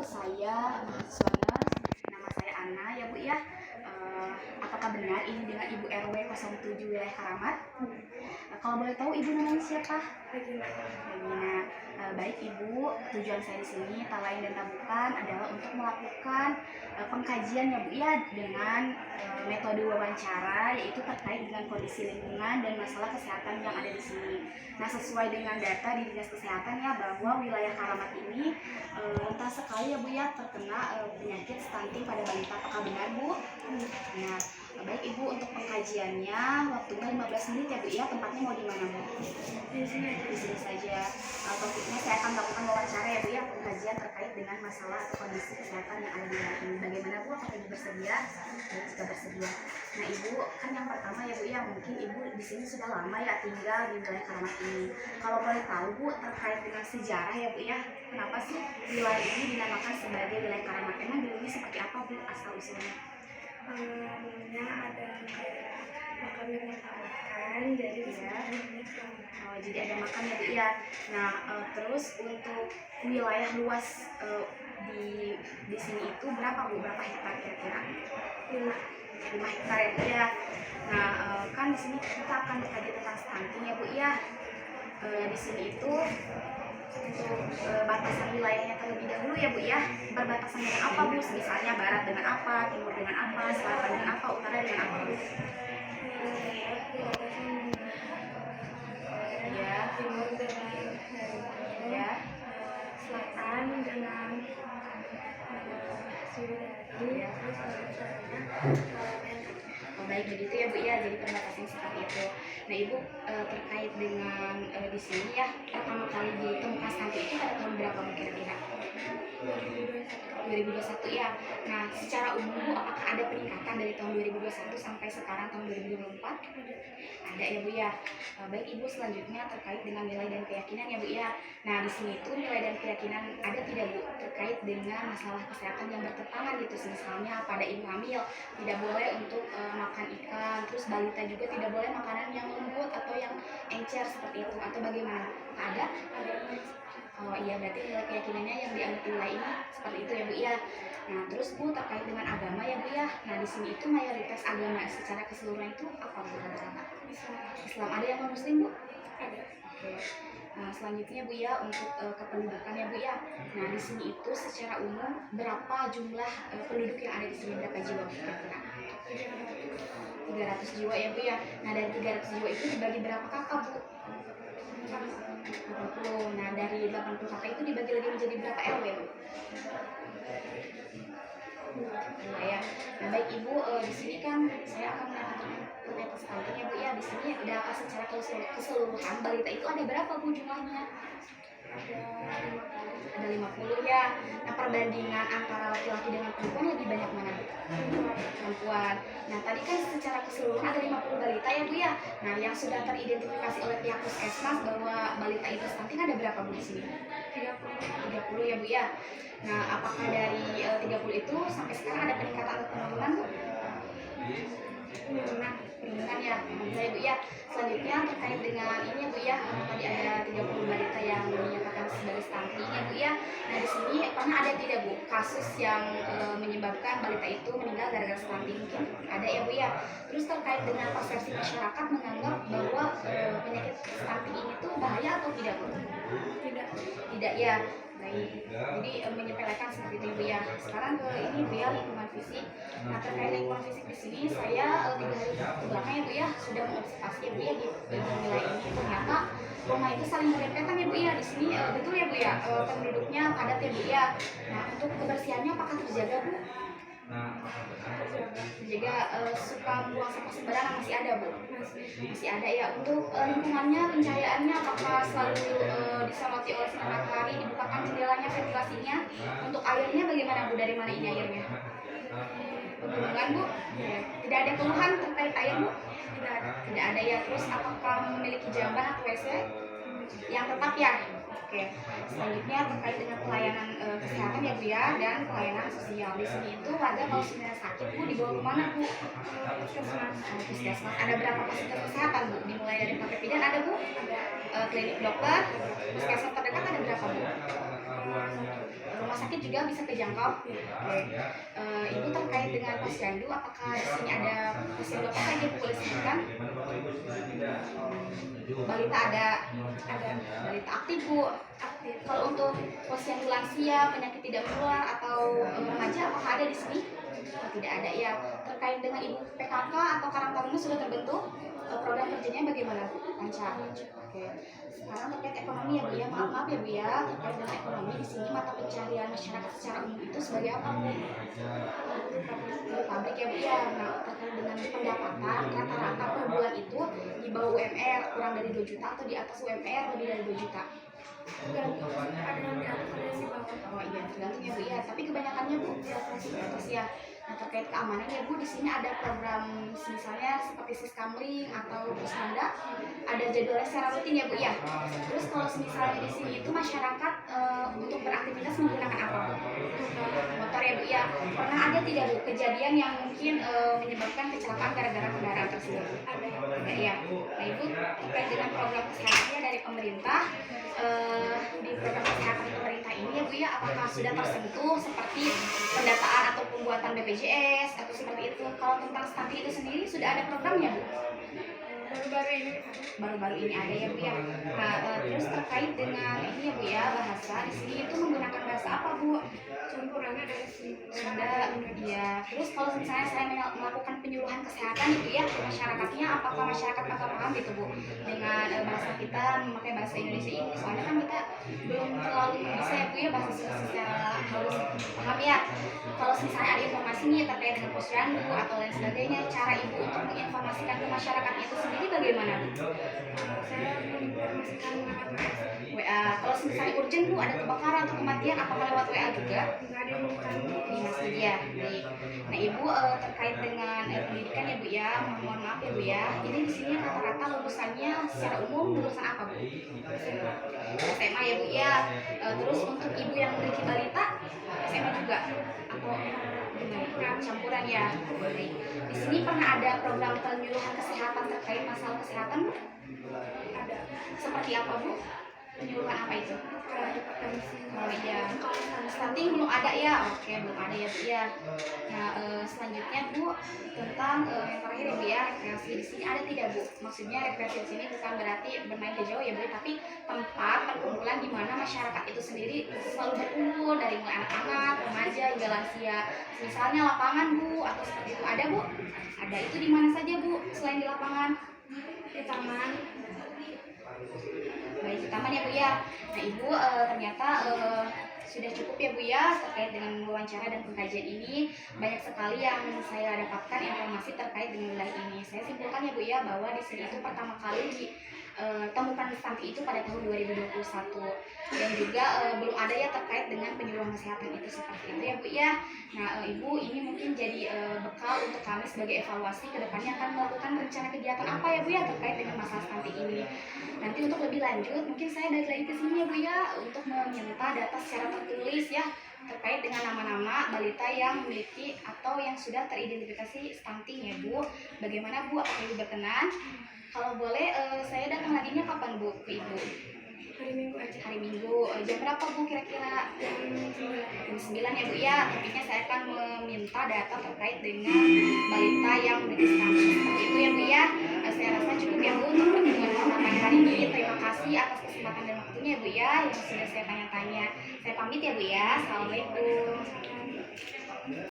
saya mahasiswa nurse, nama saya Ana ya Bu ya. Apakah benar ini dengan Ibu RW 07 wilayah Karamat? Kalau boleh tahu Ibu namanya siapa? Regina. Baik Ibu, tujuan saya di sini tak lain dan tak bukan adalah untuk melakukan pengkajian ya Bu ya dengan metode wawancara, yaitu terkait dengan kondisi lingkungan dan masalah kesehatan yang ada di sini. Nah, sesuai dengan data di Dinas Kesehatan ya, bahwa wilayah Karamat ini rentan sekali ya Bu ya terkena penyakit stunting pada balita. Apakah benar Bu? Nah, baik Ibu, untuk pengkajiannya waktunya 15 menit ya Bu ya. Tempatnya mau di mana Bu? Di sini saja. Topiknya saya akan melakukan wawancara ya Bu ya, pengkajian terkait dengan masalah kondisi kesehatan yang ada di wilayah ini. Bagaimana Bu? Apakah Ibu bersedia? Jika bersedia. Nah Ibu, kan yang pertama ya Bu ya, mungkin Ibu di sini sudah lama ya tinggal di wilayah Karamat ini. Kalau boleh tahu Bu, terkait dengan sejarah ya Bu ya, kenapa sih wilayah ini dinamakan sebagai wilayah Karamat? Emang dulunya seperti apa Bu asal usulnya? Dulunya ada kayak makam yang ditambahkan, jadi Ya. Jadi ada makam ya Bu ya. Nah terus untuk wilayah luas di sini itu berapa Bu? Berapa hektar kira-kira? 5 hektar ya Bu ya. Nah kan di sini kita akan mengkaji tentang stunting ya Bu ya. Di sini itu untuk batasan wilayahnya terlebih dahulu ya Bu ya. Berbatasan dengan apa Bu? Misalnya barat dengan apa, timur dengan apa, selatan dengan apa, utara dengan apa Bu? Ya, timur dengan ya, selatan dengan Sriwijaya, ya. terus utaranya Oh, baik begitu ya Bu ya, jadi perbatasan seperti itu. Nah Ibu terkait dengan di sini ya, pertama kali ditemukan stunting itu pada tahun berapa Bu kira-kira? 2021 ya. Nah secara umum Bu, apakah ada peningkatan dari tahun 2021 sampai sekarang tahun 2024? Ada ya Bu ya. Baik Ibu, selanjutnya terkait dengan nilai dan keyakinan ya Bu ya. Nah di sini itu nilai dan keyakinan ada tidak Bu terkait dengan masalah kesehatan yang bertentangan gitu. Misalnya pada ibu hamil tidak boleh untuk makan ikan, terus balita juga tidak boleh makanan yang lembut atau yang encer seperti itu, atau bagaimana? Ada? Oh iya, berarti nilai keyakinannya yang dianut nilai ini seperti itu ya Bu ya. Nah terus Bu, terkait dengan agama ya Bu ya. Nah di sini itu mayoritas agama secara keseluruhan itu apa Bu? Islam. Ada yang non Muslim Bu? ada. Oke. Nah selanjutnya Bu ya, untuk kependudukan ya Bu ya. Nah di sini itu secara umum berapa jumlah penduduk yang ada di sini, berapa jiwa kira-kira? 300 jiwa ya Bu ya. Nah dari 300 jiwa itu dibagi berapa kakak Bu? 80. Nah dari 80 kakak itu dibagi lagi menjadi berapa RW Bu? Nah ya. Nah baik Ibu, di sini kan saya akan menanyakan terkait stunting ya Bu ya. Di sini data secara keseluruhan balita itu ada berapa Bu jumlahnya? Ada 50 ya. Nah perbandingan antara laki-laki dengan perempuan lebih banyak mana Bu? Perempuan. Nah tadi kan secara keseluruhan ada 50 balita ya Bu ya. Nah yang sudah teridentifikasi oleh pihak puskesmas bahwa balita itu stunting ada berapa Bu di sini? 30 ya Bu ya. Nah apakah dari 30 itu sampai sekarang ada peningkatan atau penurunan Bu? Penurunan ya, saya Bu ya. Selanjutnya terkait dengan ini ya Bu ya, tadi ada 30 balita yang dinyatakan sebagai stunting ya Bu ya. Nah di sini pernah ada tidak Bu kasus yang menyebabkan balita itu meninggal gara-gara stunting? Mungkin ada ya Bu ya. Terus terkait dengan persepsi masyarakat menganggap bahwa penyakit stunting ini tuh bahaya atau tidak Bu? Tidak ya. Baik, jadi menyepelekan seperti itu Bu ya. Sekarang ke ini Bu ya, lingkungan fisik. Nah terkait lingkungan fisik di sini saya 3 hari kebelakang ya Bu ya sudah mengobservasi ya Bu ya di wilayah ini. Ternyata rumah itu saling berdempetan ya Bu ya. Di sini betul ya Bu ya, penduduknya padat ya Bu ya. Nah untuk kebersihannya apakah terjaga Bu? Terjaga. Suka buang sampah sembarangan masih ada Bu? Masih ada ya. Untuk lingkungannya, pencahayaannya apakah selalu disoroti oleh sinar matahari, dibukakan jendelanya, ventilasinya? Untuk airnya bagaimana Bu? Dari mana ini airnya? Pegunungan Bu? Ya. Tidak ada keluhan terkait air Bu? Tidak ada ya. Terus apakah memiliki jamban atau WC yang tetap ya? Oke. Selanjutnya terkait dengan pelayanan kesehatan ya Bu ya, dan pelayanan sosial. Di sini itu warga kalau sebenarnya sakit Bu dibawa ke mana Bu? Puskesmas. Ada berapa fasilitas kesehatan Bu? Dimulai dari KPP dan ada Bu? Klinik dokter. Puskesmas terdekat ada berapa Bu? Rumah sakit juga bisa kejangkau. Oke. Ibu terkait dengan posyandu, apakah di sini ada posyandu apa saja Bu boleh sebutkan? Balita ada balita aktif Bu. Aktif. Kalau untuk posyandu lansia, penyakit tidak menular atau remaja, apakah ada di sini? Oh, tidak ada ya. Terkait dengan ibu PKK atau karang taruna sudah terbentuk, program kerjanya bagaimana Bu? Lancar. Oke. Sekarang terkait ekonomi ya Bu ya. Maaf ya Bu ya. Terkait dengan ekonomi di sini mata pencarian masyarakat secara umum itu sebagai apa Bu? Di pabrik ya Bu ya. Nah, terkait dengan pendapatan rata-rata per bulan itu di bawah UMR kurang dari 2 juta atau di atas UMR lebih dari 2 juta. Tergantung, ada yang di atas, ada yang di bawah. Oh iya, tergantung ya Bu ya. Tapi kebanyakannya Bu di atas ya. Nah, terkait keamanan ya Bu, di sini ada program misalnya seperti Siskamling atau Pusmanda, ada jadwalnya secara rutin ya Bu ya. Terus kalau misalnya di sini itu masyarakat untuk beraktivitas menggunakan apa Bu? Motor ya Bu ya. Pernah ada tidak Bu kejadian yang mungkin menyebabkan kecelakaan gara-gara kendaraan tersebut? Ada ya. Nah Ibu terkait dengan program kesehatannya dari pemerintah, di program kesehatan pemerintah ini ya Bu ya, apakah sudah tersentuh seperti pendataan atau pembuatan BPJS atau seperti itu? Kalau tentang stunting itu sendiri sudah ada programnya Bu? Baru-baru ini ada ya Bu ya. Nah, terus terkait dengan ini ya Bu ya, bahasa di sini itu menggunakan bahasa apa Bu? Campurannya dari sini. Sudah ya. Terus kalau misalnya saya melakukan penyuluhan kesehatan gitu ya ke masyarakatnya, apakah masyarakat bakal paham gitu Bu dengan bahasa kita memakai bahasa Indonesia ini? Soalnya kan kita belum terlalu bisa ya Bu ya bahasa secara halus paham ya. Kalau misalnya ada informasi nih terkait dengan posyandu atau lain sebagainya, cara Ibu untuk menginformasikan ke masyarakat itu sendiri bagaimana Bu? Saya menginformasikan lewat WA. Kalau misalnya urgent Bu ada kebakaran atau kematian, apakah lewat WA juga? nggak ada yang bukan Di masjid ya. Baik. Nah Ibu terkait dengan pendidikan ya Bu ya, mohon maaf ya Bu ya. Ini di sini rata-rata lulusannya secara umum lulusan apa Bu? SMA ya Bu ya. Terus untuk Ibu yang memiliki balita, SMA juga atau campuran ya. Baik. Di sini pernah ada program penyuluhan kesehatan terkait masalah kesehatan Bu? ada. Seperti apa Bu? Penyuluhan apa itu? Hipertensi. Oh iya, stunting belum ada ya? Oke, belum ada ya Bu ya. Nah, selanjutnya Bu tentang yang terakhir ya Bu ya, rekreasi di sini ada tidak Bu? Maksudnya rekreasi di sini bukan berarti bermain ke jauh ya Bu, tapi tempat perkumpulan di mana masyarakat itu sendiri selalu berkumpul dari mulai anak-anak, remaja hingga lansia. Misalnya lapangan Bu atau seperti itu ada Bu? Ada, itu di mana saja Bu selain di lapangan? Di taman. Baik, di taman ya Bu ya. Nah Ibu ternyata sudah cukup ya Bu ya terkait dengan wawancara dan pengkajian ini. Banyak sekali yang saya dapatkan informasi terkait dengan wilayah ini. Saya simpulkan ya Bu ya bahwa di sini itu pertama kali ditemukan stunting itu pada tahun 2021 dan juga belum ada ya terkait dengan penyuluhan kesehatan itu seperti itu ya Bu ya. Nah Ibu ini mungkin jadi bekal untuk kami sebagai evaluasi kedepannya akan melakukan rencana kegiatan apa ya Bu ya terkait dengan masalah stunting ini. Nanti untuk lebih lanjut mungkin saya balik lagi ke sini ya Bu ya untuk meminta data secara tertulis ya terkait dengan nama-nama balita yang memiliki atau yang sudah teridentifikasi stunting ya Bu. Bagaimana Bu, apakah Ibu berkenan? Kalau boleh saya datang laginya kapan Bu ke Ibu? Hari Minggu aja. Hari Minggu. Jam berapa Bu kira-kira? Jam 9 ya Bu ya. Tentunya saya akan meminta data terkait dengan balita yang memiliki stunting. Seperti itu ya Bu ya. Saya rasa cukup ya Bu untuk pertemuan pertama hari ini. Terima kasih atas kesempatan dan waktunya ya Bu ya yang sudah saya tanya-tanya. Saya pamit ya Bu ya. Assalamualaikum.